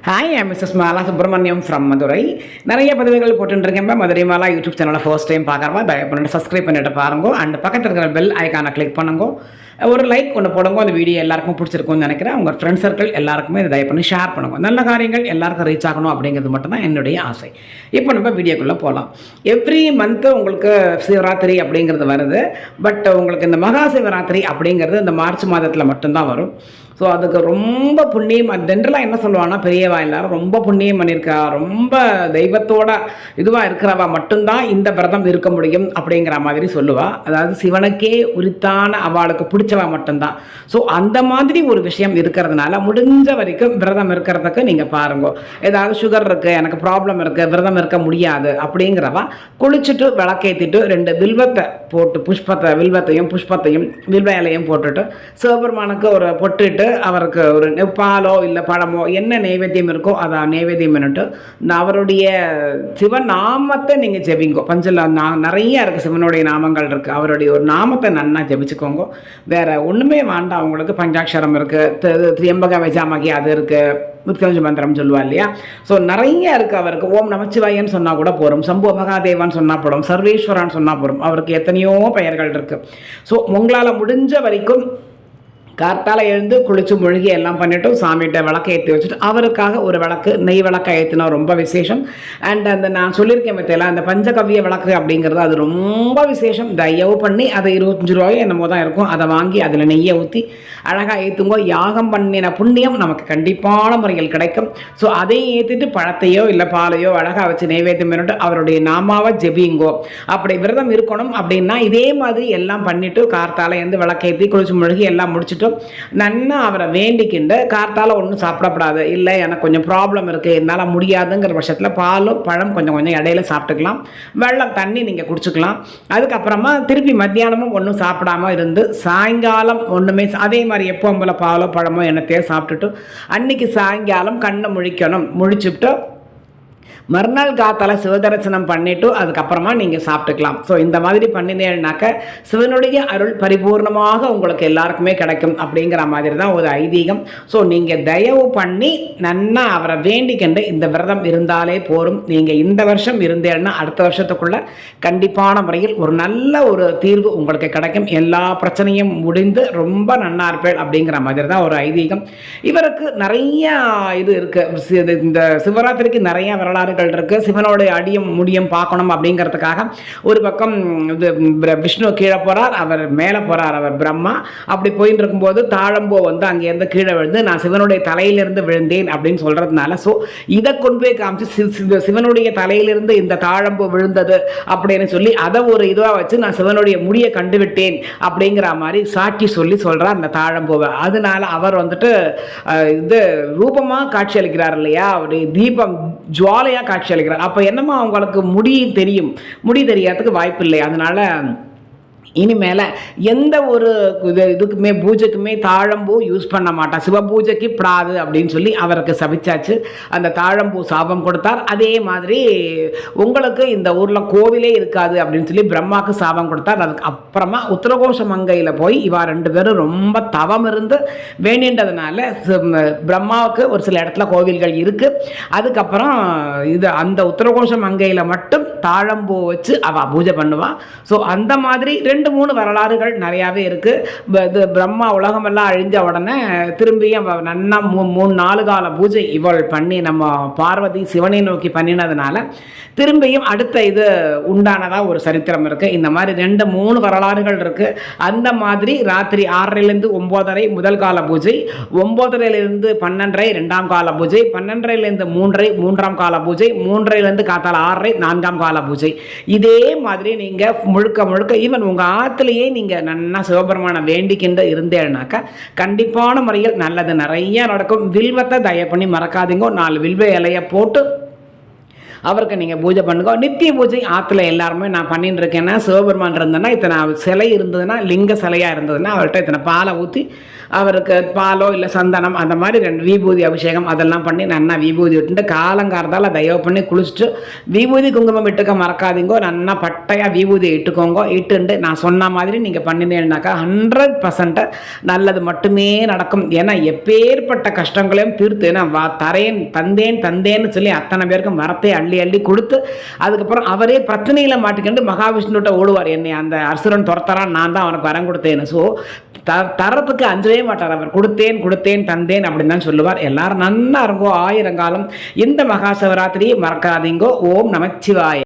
Hi Mrs Mala Subramaniam from Madurai. நிறைய பதிவுகள் போட்டுருக்கேன். மதுரை மாலா யூடியூப் சேனலை ஃபர்ஸ்ட் டைம் பார்க்குறவா தயவு பண்ணிட்டு சப்ஸ்கிரைப் பண்ணிட்டு பாருங்க. அண்ட் பக்கத்தில் இருக்கிற பெல் ஐக்கானை கிளிக் பண்ணுங்க. ஒரு லைக் ஒன்று போடுங்க. அந்த வீடியோ எல்லாருக்கும் பிடிச்சிருக்கும்னு நினைக்கிறேன். உங்கள் ஃப்ரெண்ட்ஸ் சர்க்கிள் எல்லாருக்குமே இதை தயவு பண்ணி ஷேர் பண்ணுங்க. நல்ல காரியங்கள் எல்லாருக்கும் ரீச் ஆகணும் அப்படிங்கிறது மட்டும்தான் என்னுடைய ஆசை. இப்போ நம்ம வீடியோக்குள்ளே போகலாம். எவ்ரி மந்த்து உங்களுக்கு சிவராத்திரி அப்படிங்கிறது வருது. பட் உங்களுக்கு இந்த மகா சிவராத்திரி அப்படிங்கிறது இந்த மார்ச் மாதத்தில் மட்டும்தான் வரும். ஸோ அதுக்கு ரொம்ப புண்ணியம். ஜென்ரலாக என்ன சொல்லுவாங்கன்னா பெரியவா எல்லாரும் ரொம்ப புண்ணியம் பண்ணியிருக்கா, ரொம்ப தெய்வத்தோட இதுவாக இருக்கிறவா மட்டும்தான் இந்த விரதம் இருக்க முடியும் அப்படிங்கிற மாதிரி சொல்லுவாள். அதாவது சிவனுக்கே உரித்தான அவளுக்கு பிடிச்சவா மட்டும்தான். ஸோ அந்த மாதிரி ஒரு விஷயம் இருக்கிறதுனால முடிஞ்ச வரைக்கும் விரதம் இருக்கிறதுக்கு நீங்கள் பாருங்க. ஏதாவது சுகர் இருக்குது, எனக்கு ப்ராப்ளம் இருக்குது, விரதம் இருக்க முடியாது அப்படிங்கிறவா குளிச்சுட்டு விளக்கேற்றிட்டு 2 வில்வத்தை போட்டு வில்வத்தையும் புஷ்பத்தையும் வில்வ இலையும் போட்டுட்டு சிவபெருமானுக்கு ஒரு பொட்டுட்டு அவருக்கு ஒரு பாலோ இல்லை பழமோ என்ன நைவேத்தியம் இருக்கோ அதை நைவேத்தியம் பண்ணிட்டு அவருடைய சிவநாமத்தை நீங்கள் ஜெபிங்கோ. பஞ்சல நிறைய இருக்குது, சிவனுடைய நாமங்கள் இருக்குது. அவருடைய ஒரு நாமத்தை நன்னா ஜெபிச்சுக்கோங்க. வேறு ஒன்றுமே வேண்டாம். உங்களுக்கு பஞ்சாட்சரம் இருக்குது, திரியம்பக வைஜாமகி அது இருக்குது, மிருத்யுஞ்சய மந்திரம் சொல்லுவா இல்லையா. ஸோ நிறைய இருக்குது அவருக்கு. ஓம் நமச்சிவாயன்னு சொன்னால் கூட போகிறோம், சம்பு மகாதேவான்னு சொன்னால் போகிறோம், சர்வேஸ்வரான்னு சொன்னால் போகிறோம். அவருக்கு எத்தனையோ பெயர்கள் இருக்குது. ஸோ உங்களால் முடிஞ்ச வரைக்கும் கார்த்தால எழுந்து குளிச்சு மூழ்கி எல்லாம் பண்ணிவிட்டு சாமிகிட்ட விளக்கை ஏற்றி வச்சுட்டு அவருக்காக ஒரு விளக்கு நெய் விளக்கை ஏற்றினா ரொம்ப விசேஷம். அண்ட் அந்த நான் சொல்லியிருக்கேன் மத்தியில் அந்த பஞ்சகவ்ய விளக்கு அப்படிங்கிறது அது ரொம்ப விசேஷம். தயவு பண்ணி அதை 25 ரூபாயோ என்னமோ தான் இருக்கும். அதை வாங்கி அதில் நெய்யை ஊற்றி அழகாக ஏற்றுங்கோ. யாகம் பண்ணின புண்ணியம் நமக்கு கண்டிப்பான முறையில் கிடைக்கும். ஸோ அதையும் ஏற்றிட்டு பழத்தையோ இல்லை பாலையோ அழகாக வச்சு நைவேத்தியம் பண்ணிட்டு அவருடைய நாமாவை ஜெபிங்கோ. அப்படி விரதம் இருக்கணும் அப்படின்னா இதே மாதிரி எல்லாம் பண்ணிவிட்டு கார்த்தால எழுந்து விளக்கேற்றி குளிச்சு மூழ்கி எல்லாம் முடிச்சுட்டு நன்னா அவரை வேண்டிக்கிண்டு கார்த்தால ஒன்றும் சாப்பிடப்படாது, இல்லை எனக்கு கொஞ்சம் ப்ராப்ளம் இருக்குது என்னால் முடியாதுங்கிற பட்சத்தில் பாலும் பழம் கொஞ்சம் கொஞ்சம் இடையில சாப்பிட்டுக்கலாம். வெள்ளம் தண்ணி நீங்கள் குடிச்சுக்கலாம். அதுக்கப்புறமா திருப்பி மத்தியானமும் ஒன்றும் சாப்பிடாமல் இருந்து சாயங்காலம் ஒன்றுமே அதே மாதிரி எப்போ போல பாலோ பழமோ என்னத்தையோ சாப்பிட்டுட்டு அன்னைக்கு சாயங்காலம் கண்ணை முழிச்சுட்டு மறுநாள் காத்தால சிவதரிசனம் பண்ணிவிட்டு அதுக்கப்புறமா நீங்கள் சாப்பிட்டுக்கலாம். ஸோ இந்த மாதிரி பண்ணினேன்னாக்க சிவனுடைய அருள் பரிபூர்ணமாக உங்களுக்கு எல்லாருக்குமே கிடைக்கும் அப்படிங்கிற மாதிரி தான் ஒரு ஐதீகம். ஸோ நீங்கள் தயவு பண்ணி நன்னா அவரை வேண்டிக்கண்டு இந்த விரதம் இருந்தாலே போரும். நீங்கள் இந்த வருஷம் இருந்தேன்னா அடுத்த வருஷத்துக்குள்ளே கண்டிப்பான முறையில் ஒரு நல்ல ஒரு தீர்வு உங்களுக்கு கிடைக்கும். எல்லா பிரச்சனையும் முடிந்து ரொம்ப நன்னா இருப்பேன் அப்படிங்கிற மாதிரி தான் ஒரு ஐதீகம். இவருக்கு நிறைய இது இருக்குது. இந்த சிவராத்திரிக்கு நிறைய வரலாறு இருக்கு. சிவனுடைய அடியும் முடியும் பார்க்கணும் அப்படிங்கிறதுக்காக ஒரு பக்கம் விஷ்ணு கீழே போறார், அவர் மேலே போறார், அவர் பிரம்மா. அப்படி போயிட்டு இருக்கும்போது தாழம்போ வந்து அங்கேருந்து கீழே விழுந்து நான் சிவனுடைய தலையிலிருந்து விழுந்தேன் அப்படின்னு சொல்றதுனால ஸோ இதை கொண்டு போய் காமிச்சு சிவனுடைய தலையிலிருந்து இந்த தாழம்போ விழுந்தது அப்படின்னு சொல்லி அதை ஒரு இதுவாக வச்சு நான் சிவனுடைய முடியை கண்டுவிட்டேன் அப்படிங்கிற மாதிரி சாட்சி சொல்லி சொல்றார் அந்த தாழம்போவை. அதனால அவர் வந்துட்டு இது ரூபமாக காட்சி அளிக்கிறார் இல்லையா, அவருடைய தீபம் ஜுவாலையாக காட்சி அளிக்கிறார். அப்போ என்னமா அவங்களுக்கு முடி தெரியாததுக்கு வாய்ப்பு இல்லை. அதனால இனிமேல் எந்த ஒரு இதுக்குமே பூஜைக்குமே தாழம்பூ யூஸ் பண்ண மாட்டான், சிவ பூஜைக்கு படாது அப்படின்னு சொல்லி அவருக்கு சபிச்சாச்சு. அந்த தாழம்பூ சாபம் கொடுத்தார். அதே மாதிரி உங்களுக்கு இந்த ஊரில் கோவிலே இருக்காது அப்படின்னு சொல்லி பிரம்மாவுக்கு சாபம் கொடுத்தார். அதுக்கு அப்புறமா உத்தரகோஷ மங்கையில் போய் இவா 2 பேரும் ரொம்ப தவம் இருந்து வேண்டின்றதுனால பிரம்மாவுக்கு ஒரு சில இடத்துல கோவில்கள் இருக்குது. அதுக்கப்புறம் அந்த உத்தரகோஷ மங்கையில் மட்டும் தாழம்பூ வச்சு அவள் பூஜை பண்ணுவாள். ஸோ அந்த மாதிரி 2-3 வரலாறுகள் நிறையாவே இருக்குது. பிரம்மா உலகமெல்லாம் அழிஞ்ச உடனே திரும்பியும் நன்னா 3-4 கால பூஜை இவள் பண்ணி நம்ம பார்வதி சிவனை நோக்கி பண்ணினதுனால திரும்பியும் அடுத்த இது உண்டானதாக ஒரு சரித்திரம் இருக்குது. இந்த மாதிரி 2-3 வரலாறுகள் இருக்குது. அந்த மாதிரி ராத்திரி 6:30 9:30 முதல் கால பூஜை, 9:30 12:30 2ஆம் கால பூஜை, 12:30 3:30 3ஆம் கால பூஜை, 3:30 காத்தால 6:30 4ஆம் கால பூஜை. இதே மாதிரி நீங்கள் முழுக்க ஈவன் உங்கள் ஆற்றுலையே நீங்கள் நன்னா சிவபெருமான வேண்டிக்கின்ற இருந்தேன்னாக்கா கண்டிப்பான முறையில் நல்லது நிறைய நடக்கும். வில்வத்தை தயவு பண்ணி மறக்காதீங்க. 4 வில்வ இலையை போட்டு அவருக்கு நீங்கள் பூஜை பண்ணுங்க. நித்திய பூஜை ஆற்றுல எல்லாருமே நான் பண்ணிட்டு இருக்கேன்னா, சிவபெருமான் இருந்தேன்னா இத்தனை சிலை இருந்ததுன்னா, லிங்க சிலையாக இருந்ததுன்னா அவர்கிட்ட இத்தனை பாலை ஊற்றி அவருக்கு பாலோ இல்லை சந்தனம் அந்த மாதிரி 2 விபூதி அபிஷேகம் அதெல்லாம் பண்ணி நன்னா விபூதி விட்டுட்டு காலங்காரத்தால் தயவு பண்ணி குளிச்சுட்டு விபூதி குங்குமம் இட்டுக்க மறக்காதீங்கோ. நன்னா பட்டையாக விபூதி இட்டுக்கோங்க. இட்டுண்டு நான் சொன்ன மாதிரி நீங்கள் பண்ணினேன்னாக்கா 100% நல்லது மட்டுமே நடக்கும். ஏன்னா எப்பேற்பட்ட கஷ்டங்களையும் தீர்த்து நான் தந்தேன்னு சொல்லி அத்தனை பேருக்கும் வரத்தை அள்ளி அள்ளி கொடுத்து அதுக்கப்புறம் அவரே பிரச்சனையில் மாட்டிக்கிட்டு மகாவிஷ்ணுகிட்ட ஓடுவார். என்னை அந்த அசுரன் துரத்துறான், நான் தான் அவனுக்கு வரம் கொடுத்தேன்னு. ஸோ தரத்துக்கு அஞ்சவே மாட்டார். அவர் கொடுத்தேன் தந்தேன் அப்படின்னு தான் சொல்லுவார். எல்லாரும் நன்னா இருங்கோ. 1000 காலம் இந்த மகா சிவராத்திரியை மறக்காதீங்கோ. ஓம் நமச்சிவாய.